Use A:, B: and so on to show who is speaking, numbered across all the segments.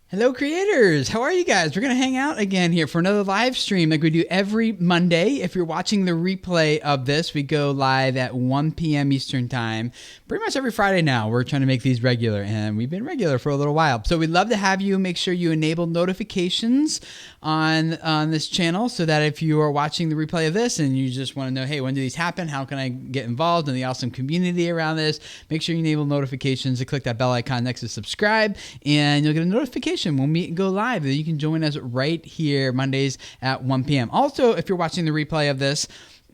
A: Hello creators, how are you guys? We're going to hang out again here for another live stream like we do every Monday. If you're watching the replay of this, we go live at 1 p.m. Eastern time. Pretty much every Friday now. We're trying to make these regular, and we've been regular for a little while. So we'd love to have you make sure you enable notifications on this channel so that if you are watching the replay of this and you just want to know, hey, when do these happen? How can I get involved in the awesome community around this? Make sure you enable notifications and click that bell icon next to subscribe, and you'll get a notification when we go live. You can join us right here Mondays at 1 p.m. Also, if you're watching the replay of this,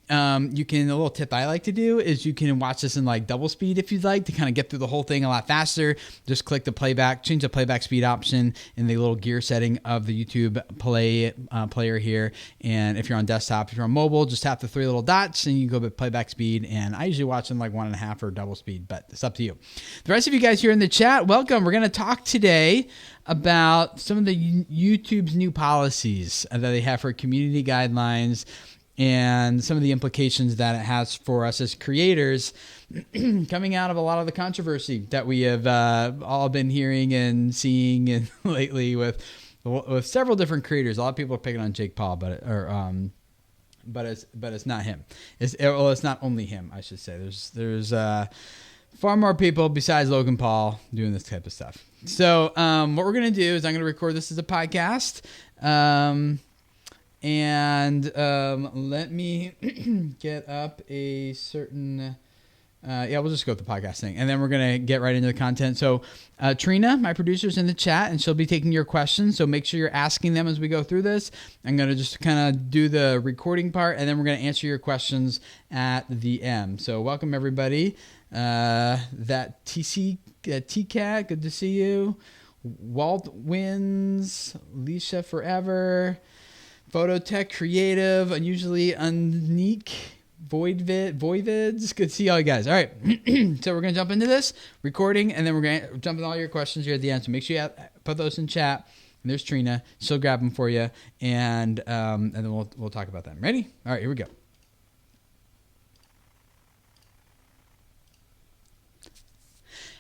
A: you can, a little tip I like to do is you can watch this in like double speed if you'd like to kind of get through the whole thing a lot faster. Just click the playback, change the playback speed option in the little gear setting of the YouTube player here. And if you're on desktop, if you're on mobile, just tap the three little dots and you go to playback speed. And I usually watch in like 1.5 or double speed, but it's up to you. The rest of you guys here in the chat, welcome. We're going to talk today about some of the YouTube's new policies that they have for community guidelines and some of the implications that it has for us as creators coming out of a lot of the controversy that we have all been hearing and seeing and lately with several different creators. A lot of people are picking on Jake Paul, but it's not him. It's not only him, I should say. There's far more people besides Logan Paul doing this type of stuff. So what we're going to do is I'm going to record this as a podcast. And let me get up a certain, we'll just go with the podcast thing. And then we're going to get right into the content. So Trina, my producer's in the chat, and she'll be taking your questions. So make sure you're asking them as we go through this. I'm going to just kind of do the recording part, and then we're going to answer your questions at the end. So welcome, everybody. That TCAT, good to see you. Walt Wins, Leisha Forever, Phototech Creative, Unusually Unique, Voivids. Good to see all you guys. All right. So we're going to jump into this recording, and then we're going to jump into all your questions here at the end. So make sure you put those in chat. And there's Trina. She'll grab them for you, and then we'll talk about them. Ready? All right, here we go.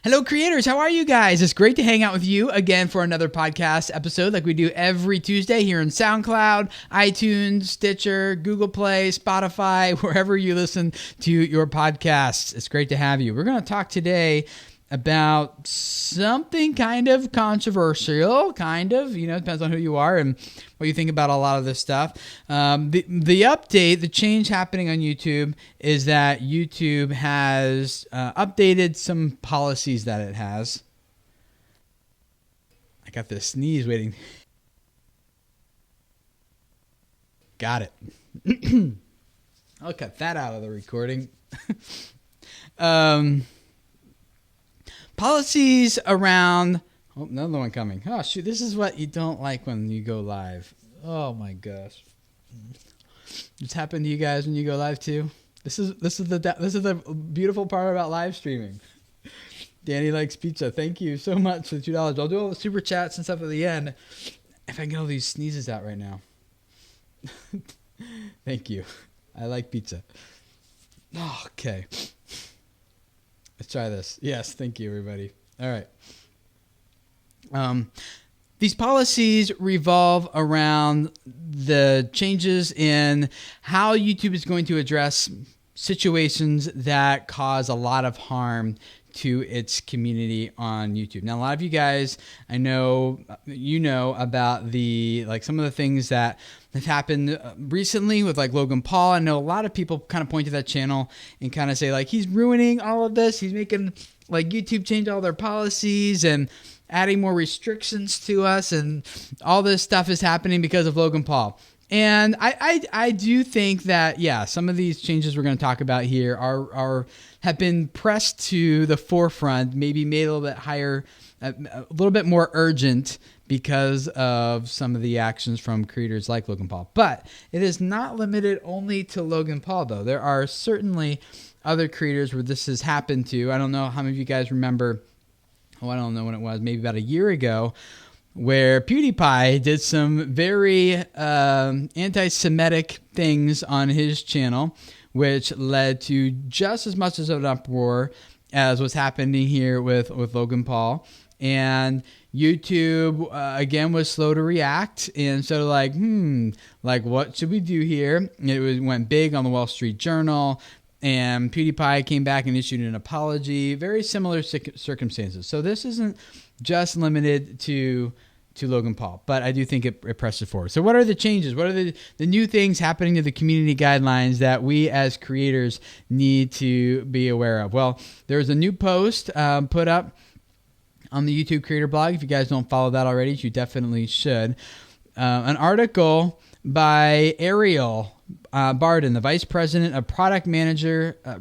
A: Hello creators, how are you guys? It's great to hang out with you again for another podcast episode like we do every Tuesday here in SoundCloud, iTunes, Stitcher, Google Play, Spotify, wherever you listen to your podcasts. It's great to have you. We're going to talk today about something kind of controversial, depends on who you are and what you think about a lot of this stuff. The update, the change happening on YouTube is that YouTube has updated some policies that it has. I got this sneeze waiting. Got it. I'll cut that out of the recording. Policies around... Oh, another one coming. Oh, shoot. This is what you don't like when you go live. Oh, my gosh. It's happened to you guys when you go live, too? This is the beautiful part about live streaming. Danny likes pizza. Thank you so much for the $2. I'll do all the super chats and stuff at the end if I can get all these sneezes out right now. Thank you. I like pizza. Oh, okay. Let's try this. Yes, thank you, everybody. All right. These policies revolve around the changes in how YouTube is going to address situations that cause a lot of harm to its community on YouTube. Now, a lot of you guys, I know, about some of the things that have happened recently with like Logan Paul. I know a lot of people kind of point to that channel and kind of say like, he's ruining all of this. He's making like YouTube change all their policies and adding more restrictions to us, and all this stuff is happening because of Logan Paul. And I do think that, yeah, some of these changes we're going to talk about here have been pressed to the forefront, maybe made a little bit higher, a little bit more urgent because of some of the actions from creators like Logan Paul. But it is not limited only to Logan Paul, though. There are certainly other creators where this has happened to. I don't know how many of you guys remember, I don't know when it was, maybe about a year ago, where PewDiePie did some very anti-Semitic things on his channel, which led to just as much as an uproar as what's happening here with Logan Paul. and YouTube again was slow to react, and so like what should we do here? Went big on the Wall Street Journal, and PewDiePie came back and issued an apology. Very similar circumstances. So this isn't just limited to Logan Paul, but I do think it presses forward. So what are the changes? What are the new things happening to the community guidelines that we as creators need to be aware of? Well, there's a new post put up on the YouTube creator blog. If you guys don't follow that already, you definitely should. An article by Ariel Barden, the vice president of product management at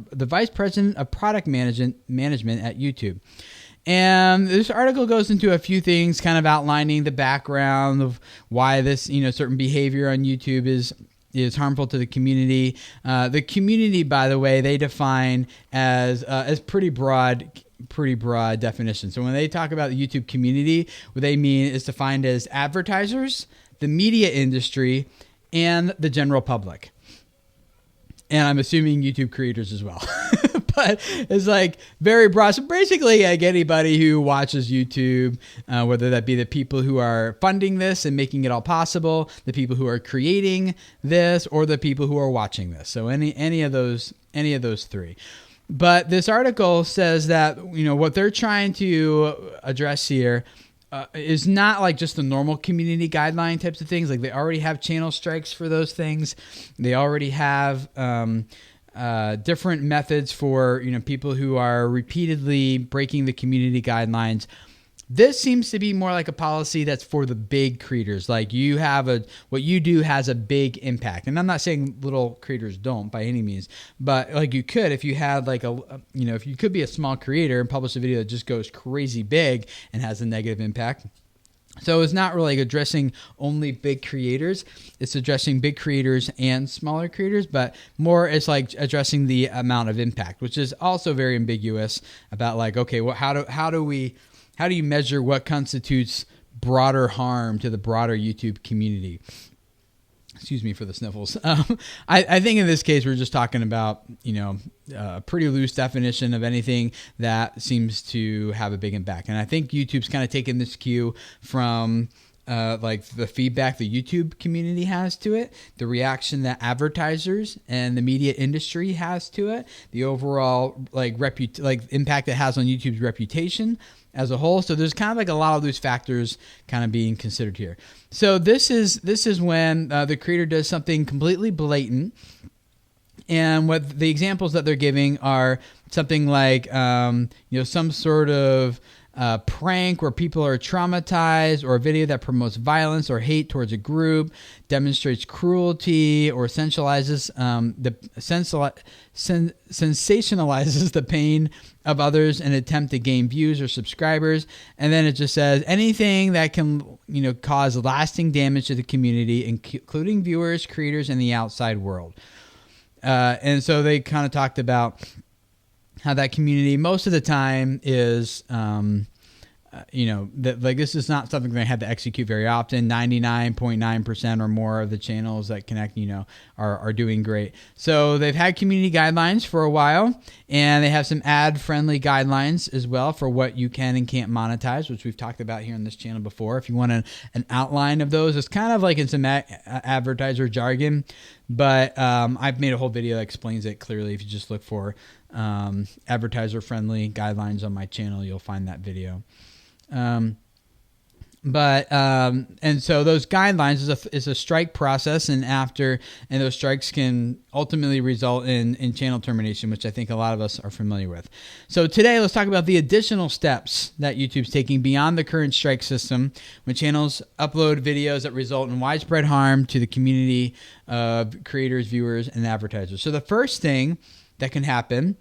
A: YouTube. And this article goes into a few things, kind of outlining the background of why this, certain behavior on YouTube is harmful to the community. The community, by the way, they define as pretty broad definition. So when they talk about the YouTube community, what they mean is defined as advertisers, the media industry, and the general public. And I'm assuming YouTube creators as well. But it's like very broad. So basically, like anybody who watches YouTube, whether that be the people who are funding this and making it all possible, the people who are creating this, or the people who are watching this. So any of those three. But this article says that what they're trying to address here is not like just the normal community guideline types of things. Like they already have channel strikes for those things. They already have different methods for people who are repeatedly breaking the community guidelines. This seems to be more like a policy that's for the big creators. Like what you do has a big impact. And I'm not saying little creators don't by any means, but like you could, if you had like if you could be a small creator and publish a video that just goes crazy big and has a negative impact. So it's not really like addressing only big creators. It's addressing big creators and smaller creators, but more it's like addressing the amount of impact, which is also very ambiguous about like, okay, well, how do you measure what constitutes broader harm to the broader YouTube community? Excuse me for the sniffles. I think in this case, we're just talking about, a pretty loose definition of anything that seems to have a big impact. And I think YouTube's kind of taken this cue from like the feedback the YouTube community has to it, the reaction that advertisers and the media industry has to it, the overall impact it has on YouTube's reputation as a whole. So there's kind of like a lot of those factors kind of being considered here. So this is when the creator does something completely blatant. And what the examples that they're giving are something like, some sort of prank where people are traumatized, or a video that promotes violence or hate towards a group, demonstrates cruelty, or sensationalizes the pain of others in an attempt to gain views or subscribers. And then it just says anything that can cause lasting damage to the community, including viewers, creators, and the outside world. And so they kind of talked about how that community most of the time is, that like this is not something they had to execute very often. 99.9% or more of the channels that connect, are doing great. So they've had community guidelines for a while, and they have some ad-friendly guidelines as well for what you can and can't monetize, which we've talked about here on this channel before. If you want an outline of those, it's kind of like in some advertiser jargon, but I've made a whole video that explains it clearly. If you just look for advertiser-friendly guidelines on my channel, you'll find that video. And so those guidelines is a strike process, and those strikes can ultimately result in channel termination, which I think a lot of us are familiar with. So today, let's talk about the additional steps that YouTube's taking beyond the current strike system when channels upload videos that result in widespread harm to the community of creators, viewers, and advertisers. So the first thing that can happen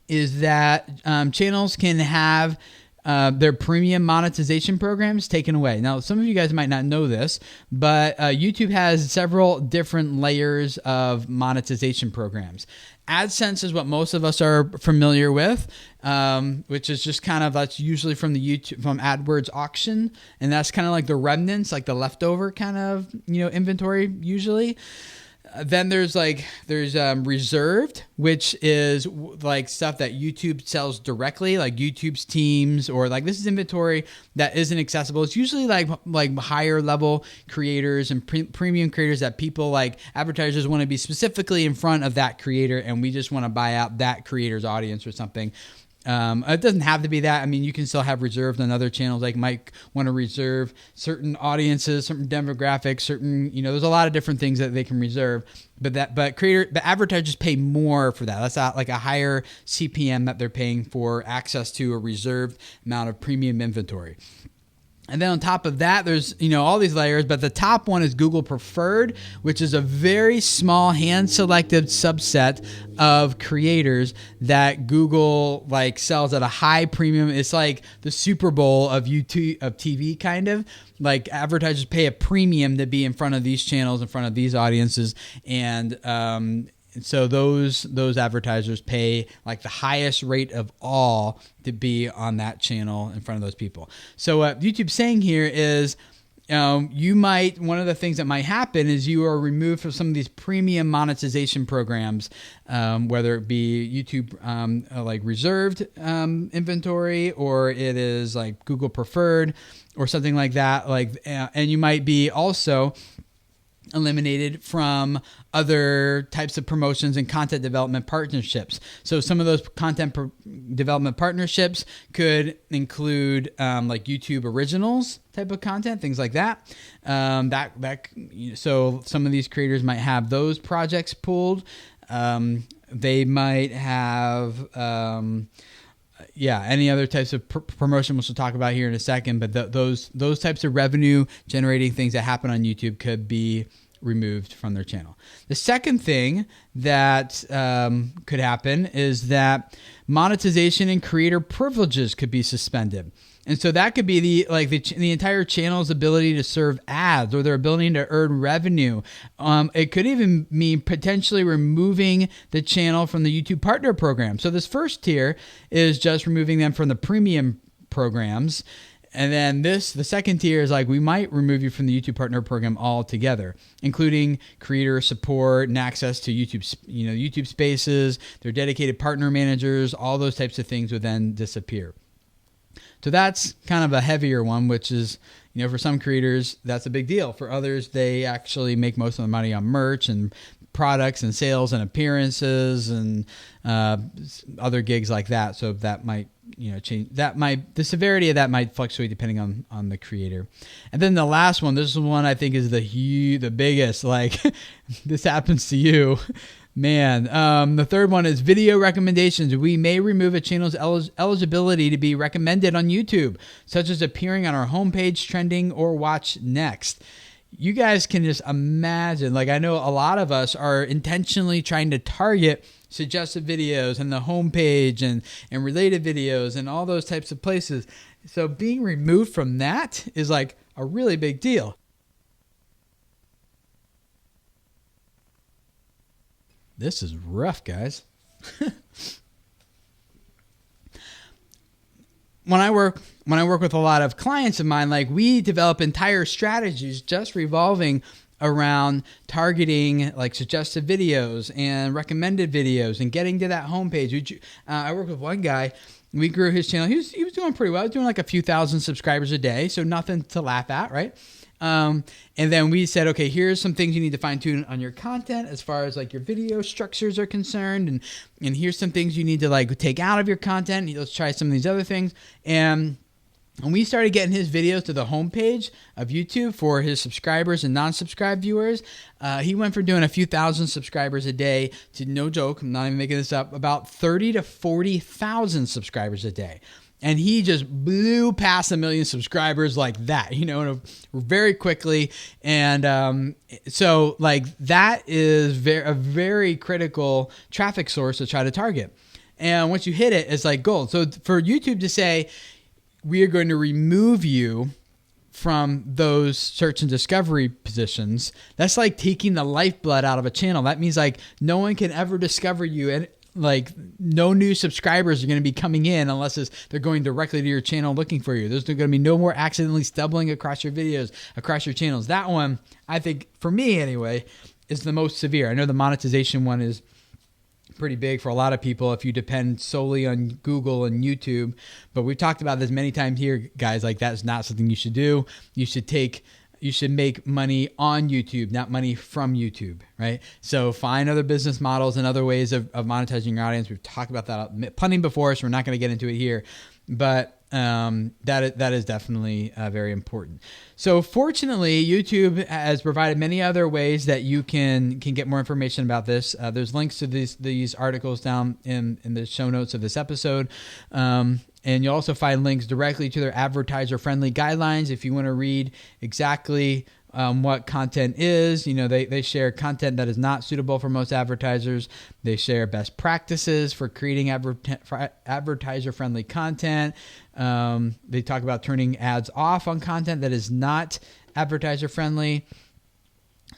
A: is that channels can have their premium monetization programs taken away. Now, some of you guys might not know this, but YouTube has several different layers of monetization programs. AdSense is what most of us are familiar with, which is just that's usually from AdWords auction, and that's kind of like the remnants, like the leftover kind of inventory usually. Then there's reserved, which is like stuff that YouTube sells directly, like YouTube's teams, or like this is inventory that isn't accessible. It's usually like higher level creators and premium creators that people like advertisers want to be specifically in front of that creator, and we just want to buy out that creator's audience or something. It doesn't have to be that. I mean, you can still have reserved on other channels. Like might want to reserve certain audiences, certain demographics, certain, there's a lot of different things that they can reserve, but advertisers pay more for that. That's like a higher CPM that they're paying for access to a reserved amount of premium inventory. And then on top of that, there's, all these layers, but the top one is Google Preferred, which is a very small hand-selected subset of creators that Google sells at a high premium. It's like the Super Bowl of YouTube, of TV kind of. Like advertisers pay a premium to be in front of these channels, in front of these audiences, and so those advertisers pay like the highest rate of all to be on that channel in front of those people. So what YouTube's saying here is one of the things that might happen is you are removed from some of these premium monetization programs, whether it be YouTube like reserved inventory, or it is like Google Preferred or something like that. And you might be also eliminated from other types of promotions and content development partnerships. So some of those content development partnerships could include like YouTube originals type of content, things like that. So some of these creators might have those projects pulled. They might have any other types of promotion, which we'll talk about here in a second, but those types of revenue generating things that happen on YouTube could be removed from their channel. The second thing that could happen is that monetization and creator privileges could be suspended. And so that could be the entire channel's ability to serve ads or their ability to earn revenue. It could even mean potentially removing the channel from the YouTube Partner Program. So this first tier is just removing them from the premium programs. And then the second tier is like, we might remove you from the YouTube Partner Program altogether, including creator support and access to YouTube Spaces, their dedicated partner managers, all those types of things would then disappear. So that's kind of a heavier one, which is, for some creators, that's a big deal. For others, they actually make most of the money on merch and products and sales and appearances and other gigs like that. So that might change. The severity of that might fluctuate depending on the creator. And then the last one, this is one I think is the biggest, like this happens to you, man. The third one is video recommendations. We may remove a channel's eligibility to be recommended on YouTube, such as appearing on our homepage, trending, or watch next. You guys can just imagine, I know a lot of us are intentionally trying to target suggested videos and the homepage and related videos and all those types of places. So being removed from that is like a really big deal. This is rough, guys. When I work with a lot of clients of mine, we develop entire strategies just revolving around targeting suggested videos and recommended videos and getting to that homepage. I work with one guy. We grew his channel. He was doing pretty well. He was doing a few thousand subscribers a day, so nothing to laugh at, right? And then we said, okay, here's some things you need to fine tune on your content as far as your video structures are concerned. And here's some things you need to take out of your content. Let's try some of these other things. And we started getting his videos to the homepage of YouTube for his subscribers and non-subscribed viewers. He went from doing a few thousand subscribers a day to, no joke, I'm not even making this up, about 30 to 40,000 subscribers a day. And he just blew past 1 million subscribers like that, very quickly. And so that is a very critical traffic source to try to target. And once you hit it, it's like gold. So for YouTube to say, we are going to remove you from those search and discovery positions, that's like taking the lifeblood out of a channel. That means no one can ever discover you, and no new subscribers are going to be coming in unless they're going directly to your channel looking for you. There's going to be no more accidentally stumbling across your videos, across your channels. That one, I think, for me anyway, is the most severe. I know the monetization one is pretty big for a lot of people if you depend solely on Google and YouTube. But we've talked about this many times here, guys. Like, that's not something you should do. You should make money on YouTube, not money from YouTube, right? So find other business models and other ways of monetizing your audience. We've talked about that plenty before, so we're not going to get into it here. But that is definitely very important. So fortunately, YouTube has provided many other ways that you can get more information about this. There's links to these articles down in the show notes of this episode. And you'll also find links directly to their advertiser-friendly guidelines if you want to read exactly what content is. They share content that is not suitable for most advertisers. They share best practices for creating advertiser-friendly content. They talk about turning ads off on content that is not advertiser-friendly.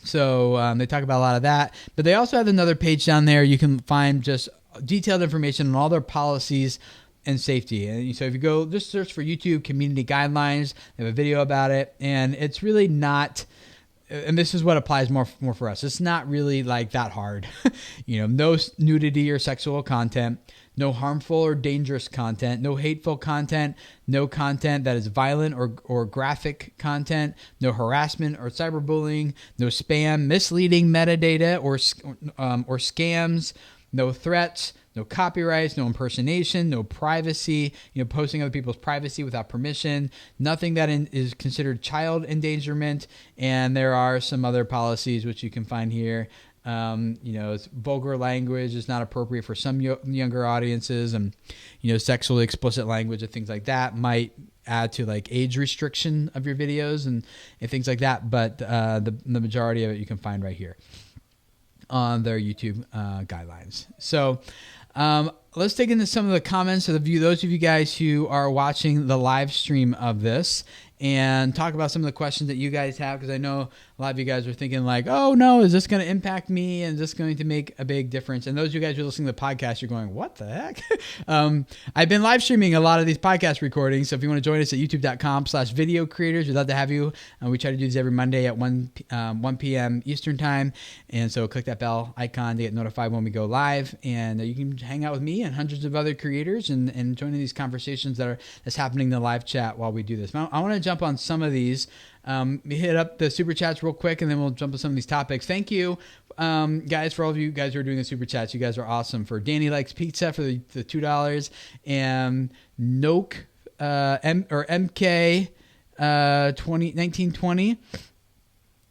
A: So they talk about a lot of that. But they also have another page down there. You can find just detailed information on all their policies and safety. And so if you go just search for YouTube community guidelines, they have a video about it, and it's really not, and this is what applies more for us. It's not really like that hard. No nudity or sexual content, no harmful or dangerous content, no hateful content, no content that is violent or graphic content, no harassment or cyberbullying, no spam, misleading metadata or scams, no threats, no copyrights, no impersonation, no privacy, posting other people's privacy without permission, nothing that is considered child endangerment. And there are some other policies which you can find here. It's vulgar language is not appropriate for some younger audiences, and, sexually explicit language and things like that might add to like age restriction of your videos and things like that. But the majority of it you can find right here on their YouTube guidelines. So let's dig into some of the comments of those of you guys who are watching the live stream of this, and talk about some of the questions that you guys have, because I know a lot of you guys are thinking like, oh no, is this going to impact me? And is this going to make a big difference? And those of you guys who are listening to the podcast, you're going, what the heck? I've been live streaming a lot of these podcast recordings. So if you want to join us at youtube.com/video creators, we'd love to have you. We try to do these every Monday at 1 p.m. Eastern time. And so click that bell icon to get notified when we go live. And you can hang out with me and hundreds of other creators and join in these conversations that's happening in the live chat while we do this. Now, I want to jump on some of these. We hit up the super chats real quick, and then we'll jump on some of these topics. Thank you, guys, for all of you guys who are doing the super chats. You guys are awesome. For Danny Likes Pizza for the $2, and Noke MK 1920.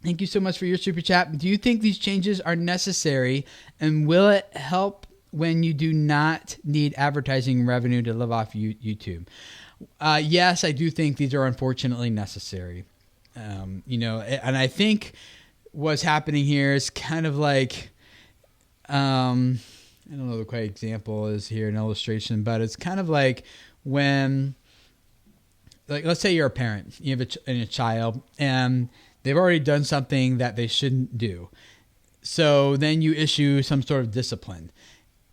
A: Thank you so much for your super chat. Do you think these changes are necessary, and will it help when you do not need advertising revenue to live off YouTube? Yes, I do think these are unfortunately necessary. And I think what's happening here is kind of like, I don't know the quite example is here, an illustration, but it's kind of like when, like, let's say you're a parent, you have a child, and they've already done something that they shouldn't do. So then you issue some sort of discipline.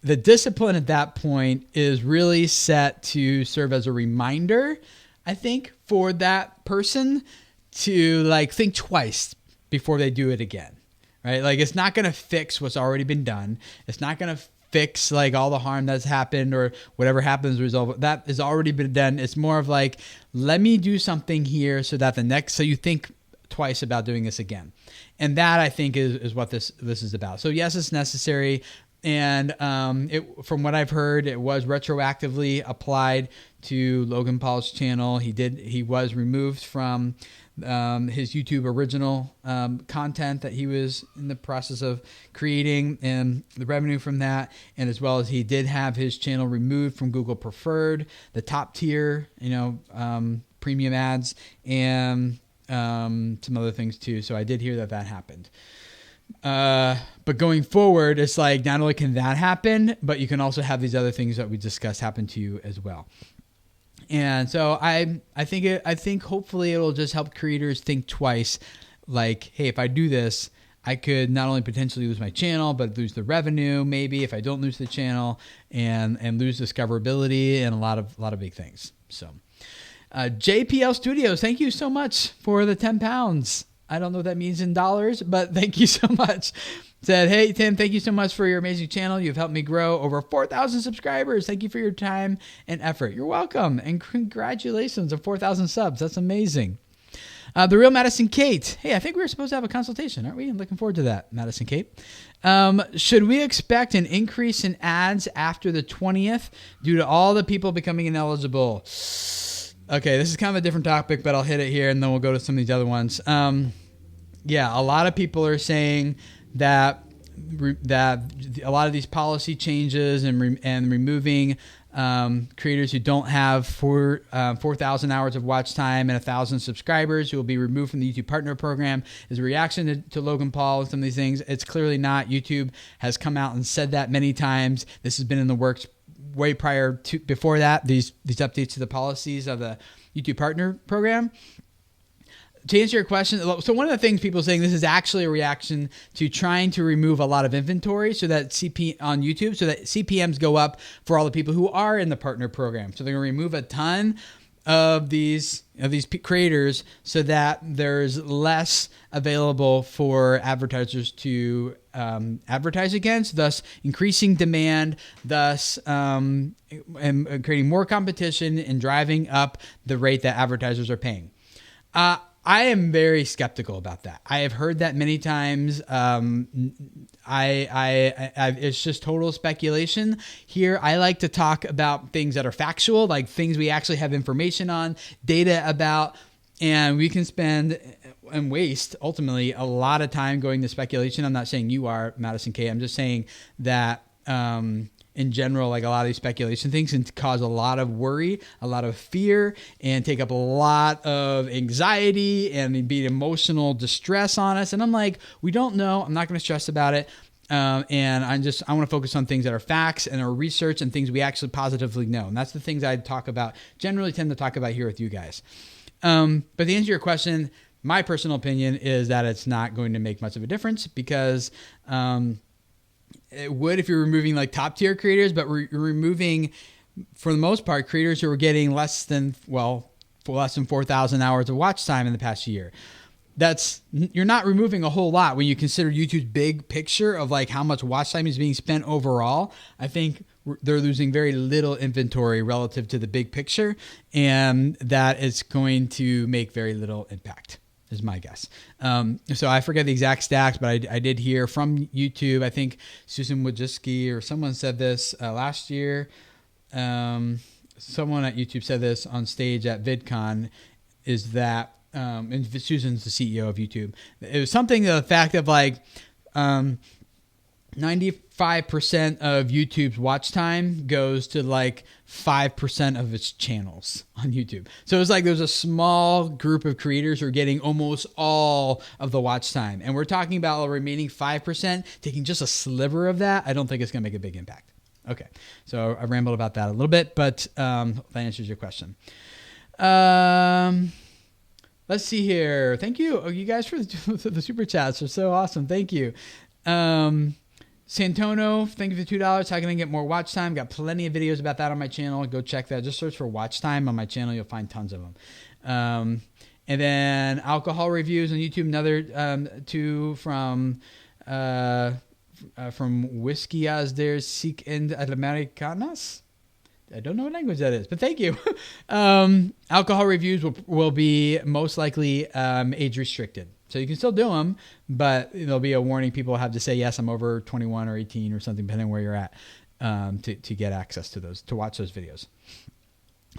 A: The discipline at that point is really set to serve as a reminder, I think, for that person to like think twice before they do it again, right? Like, it's not going to fix what's already been done. It's not going to fix like all the harm that's happened or whatever happens as a result. That has already been done. It's more of like, let me do something here so that so you think twice about doing this again. And that, I think, is what this is about. So yes, it's necessary. And from what I've heard, it was retroactively applied to Logan Paul's channel. He was removed from his YouTube original content that he was in the process of creating, and the revenue from that, and as well as he did have his channel removed from Google Preferred, the top tier, premium ads, and some other things too. So I did hear that happened. But going forward, it's like, not only can that happen, but you can also have these other things that we discussed happen to you as well. And so I think hopefully it'll just help creators think twice. Like, hey, if I do this, I could not only potentially lose my channel, but lose the revenue, maybe, if I don't lose the channel, and lose discoverability and a lot of big things. So JPL Studios, thank you so much for the 10 pounds. I don't know what that means in dollars, but thank you so much. Said, hey, Tim, thank you so much for your amazing channel. You've helped me grow over 4,000 subscribers. Thank you for your time and effort. You're welcome. And congratulations on 4,000 subs. That's amazing. The real Madison Kate. Hey, I think we were supposed to have a consultation, aren't we? I'm looking forward to that, Madison Kate. Should we expect an increase in ads after the 20th due to all the people becoming ineligible? Okay, this is kind of a different topic, but I'll hit it here, and then we'll go to some of these other ones. Yeah, a lot of people are saying that a lot of these policy changes and removing creators who don't have 4,000 hours of watch time and 1,000 subscribers who will be removed from the YouTube Partner Program is a reaction to Logan Paul and some of these things. It's clearly not. YouTube has come out and said that many times. This has been in the works way prior to before that. These updates to the policies of the YouTube Partner Program. To answer your question, so one of the things people are saying, this is actually a reaction to trying to remove a lot of inventory so that on YouTube, so that CPMs go up for all the people who are in the partner program. So they're going to remove a ton of these creators so that there's less available for advertisers to advertise against, thus increasing demand, thus and creating more competition and driving up the rate that advertisers are paying. I am very skeptical about that. I have heard that many times. It's just total speculation. Here, I like to talk about things that are factual, like things we actually have information on, data about, and we can spend and waste ultimately a lot of time going to speculation. I'm not saying you are, Madison K. I'm just saying that in general, like a lot of these speculation things can cause a lot of worry, a lot of fear, and take up a lot of anxiety and be emotional distress on us. And I'm like, we don't know. I'm not going to stress about it. And I want to focus on things that are facts and are research and things we actually positively know. And that's the things I tend to talk about here with you guys. But to answer your question, my personal opinion is that it's not going to make much of a difference because, it would if you're removing like top tier creators, but you're removing, for the most part, creators who are getting less than 4,000 hours of watch time in the past year. You're not removing a whole lot when you consider YouTube's big picture of like how much watch time is being spent overall. I think they're losing very little inventory relative to the big picture, and that it's going to make very little impact, is my guess. So I forget the exact stats, but I did hear from YouTube, I think Susan Wojcicki or someone said this last year. Someone at YouTube said this on stage at VidCon, is that, and Susan's the CEO of YouTube. It was something to the fact of like 95% of YouTube's watch time goes to like 5% of its channels on YouTube. So it's like there's a small group of creators who are getting almost all of the watch time. And we're talking about the remaining 5%, taking just a sliver of that. I don't think it's going to make a big impact. Okay, so I rambled about that a little bit, but that answers your question. Let's see here. Thank you. Oh, you guys for the super chats are so awesome. Thank you. Santono, thank you for $2. How can I get more watch time? Got plenty of videos about that on my channel. Go check that. Just search for watch time on my channel. You'll find tons of them. And then alcohol reviews on YouTube. Another two from Whiskey as there's Seek and Americanas. I don't know what language that is, but thank you. Alcohol reviews will be most likely age restricted. So you can still do them, but there'll be a warning. People have to say, yes, I'm over 21 or 18 or something, depending on where you're at, to get access to those, to watch those videos.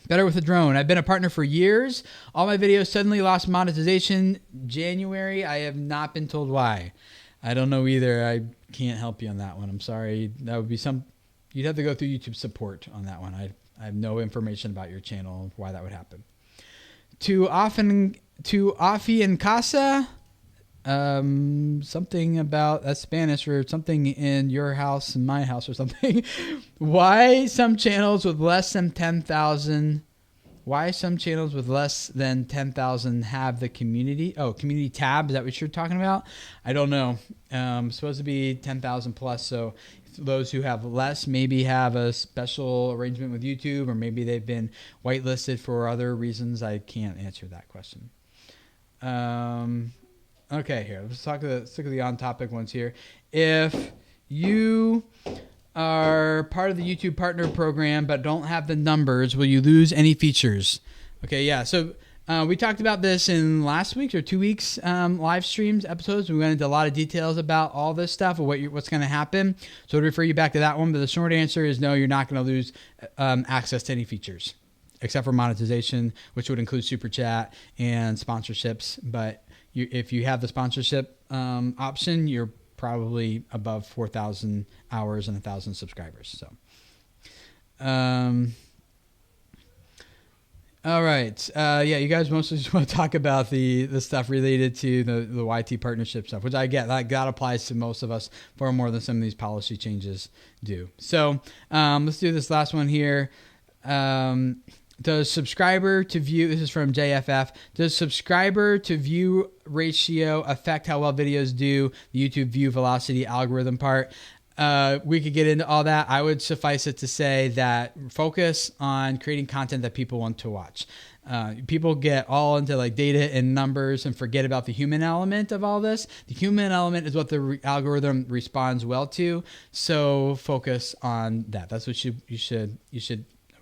A: Better with a drone. I've been a partner for years. All my videos suddenly lost monetization January. I have not been told why. I don't know either. I can't help you on that one. I'm sorry. That would be you'd have to go through YouTube support on that one. I have no information about your channel, why that would happen. To Afi en Casa, something about that's Spanish or something in your house and my house or something. Why some channels with less than 10,000 have the community tab? Is that what you're talking about? I don't know. Supposed to be 10,000 plus. So those who have less maybe have a special arrangement with YouTube, or maybe they've been whitelisted for other reasons. I can't answer that question. Okay, here. Let's stick with the on-topic ones here. If you are part of the YouTube Partner Program but don't have the numbers, will you lose any features? Okay, yeah. So we talked about this in last week's or 2 weeks live streams episodes. We went into a lot of details about all this stuff and what's going to happen. So I'd refer you back to that one. But the short answer is no, you're not going to lose access to any features, except for monetization, which would include super chat and sponsorships. But if you have the sponsorship option, you're probably above 4,000 hours and 1,000 subscribers. So, all right. Yeah, you guys mostly just want to talk about the stuff related to the YT partnership stuff, which I get. That applies to most of us far more than some of these policy changes do. So let's do this last one here. Does subscriber to view, this is from JFF, does subscriber to view ratio affect how well videos do, the YouTube view velocity algorithm part? We could get into all that. I would suffice it to say that focus on creating content that people want to watch. People get all into like data and numbers and forget about the human element of all this. The human element is what the algorithm responds well to. So focus on that. That's what you should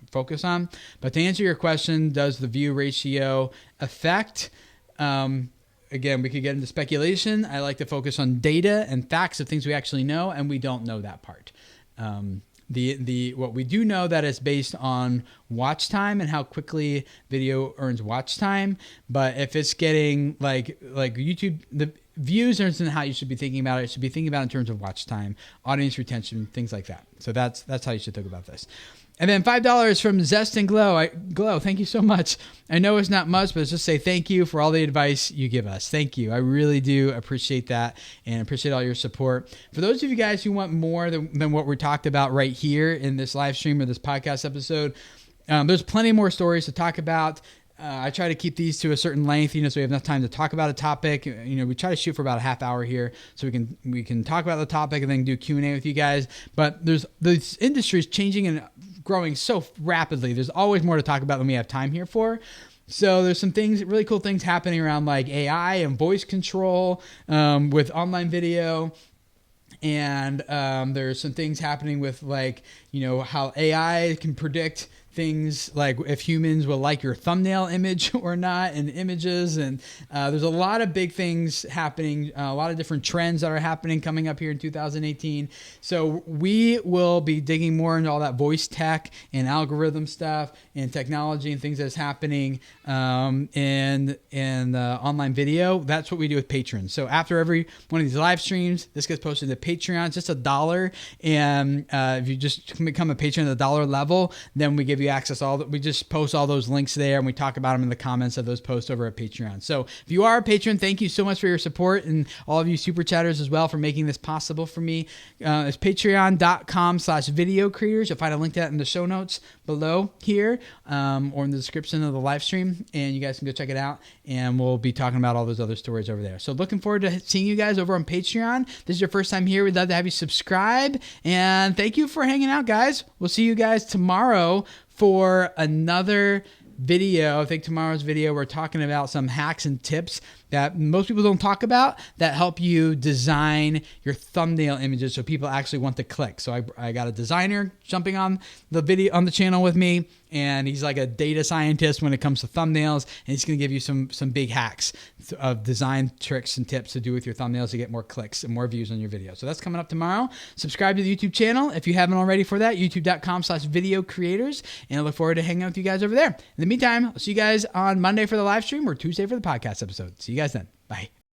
A: focus on. But to answer your question, does the view ratio affect? Again, we could get into speculation. I like to focus on data and facts of things we actually know, and we don't know that part. What we do know that it's based on watch time and how quickly video earns watch time. But if it's getting like YouTube, the views isn't how you should be thinking about it. You should be thinking about it in terms of watch time, audience retention, things like that. So that's how you should think about this. And then $5 from Zest and Glow. Glow, thank you so much. I know it's not much, but let's just say thank you for all the advice you give us. Thank you. I really do appreciate that and appreciate all your support. For those of you guys who want more than what we talked about right here in this live stream or this podcast episode, there's plenty more stories to talk about. I try to keep these to a certain length, so we have enough time to talk about a topic. We try to shoot for about a half hour here, so we can talk about the topic and then do Q&A with you guys. But this industry is changing and growing so rapidly. There's always more to talk about than we have time here for. So there's some things, really cool things happening around like AI and voice control with online video. And there's some things happening with how AI can predict things like if humans will like your thumbnail image or not and images. And there's a lot of big things happening, a lot of different trends that are happening coming up here in 2018. So we will be digging more into all that voice tech and algorithm stuff and technology and things that's happening in online video. That's what we do with patrons. So after every one of these live streams, this gets posted to Patreon. It's just $1. And if you just become a patron at the $1 level, then we give you access we just post all those links there and we talk about them in the comments of those posts over at Patreon. So if you are a patron, thank you so much for your support, and all of you super chatters as well for making this possible for me. It's patreon.com/video creators. You'll find a link to that in the show notes below here or in the description of the live stream, and you guys can go check it out, and we'll be talking about all those other stories over there. So looking forward to seeing you guys over on Patreon. This is your first time here. We'd love to have you subscribe, and thank you for hanging out, guys. We'll see you guys tomorrow for another video. I think tomorrow's video, we're talking about some hacks and tips that most people don't talk about that help you design your thumbnail images so people actually want to click. So I got a designer jumping on the video on the channel with me, and he's like a data scientist when it comes to thumbnails, and he's going to give you some big hacks of design tricks and tips to do with your thumbnails to get more clicks and more views on your video. So that's coming up tomorrow. Subscribe to the YouTube channel if you haven't already for that, youtube.com/video creators, and I look forward to hanging out with you guys over there. In the meantime, I'll see you guys on Monday for the live stream or Tuesday for the podcast episode. See you guys then. Bye.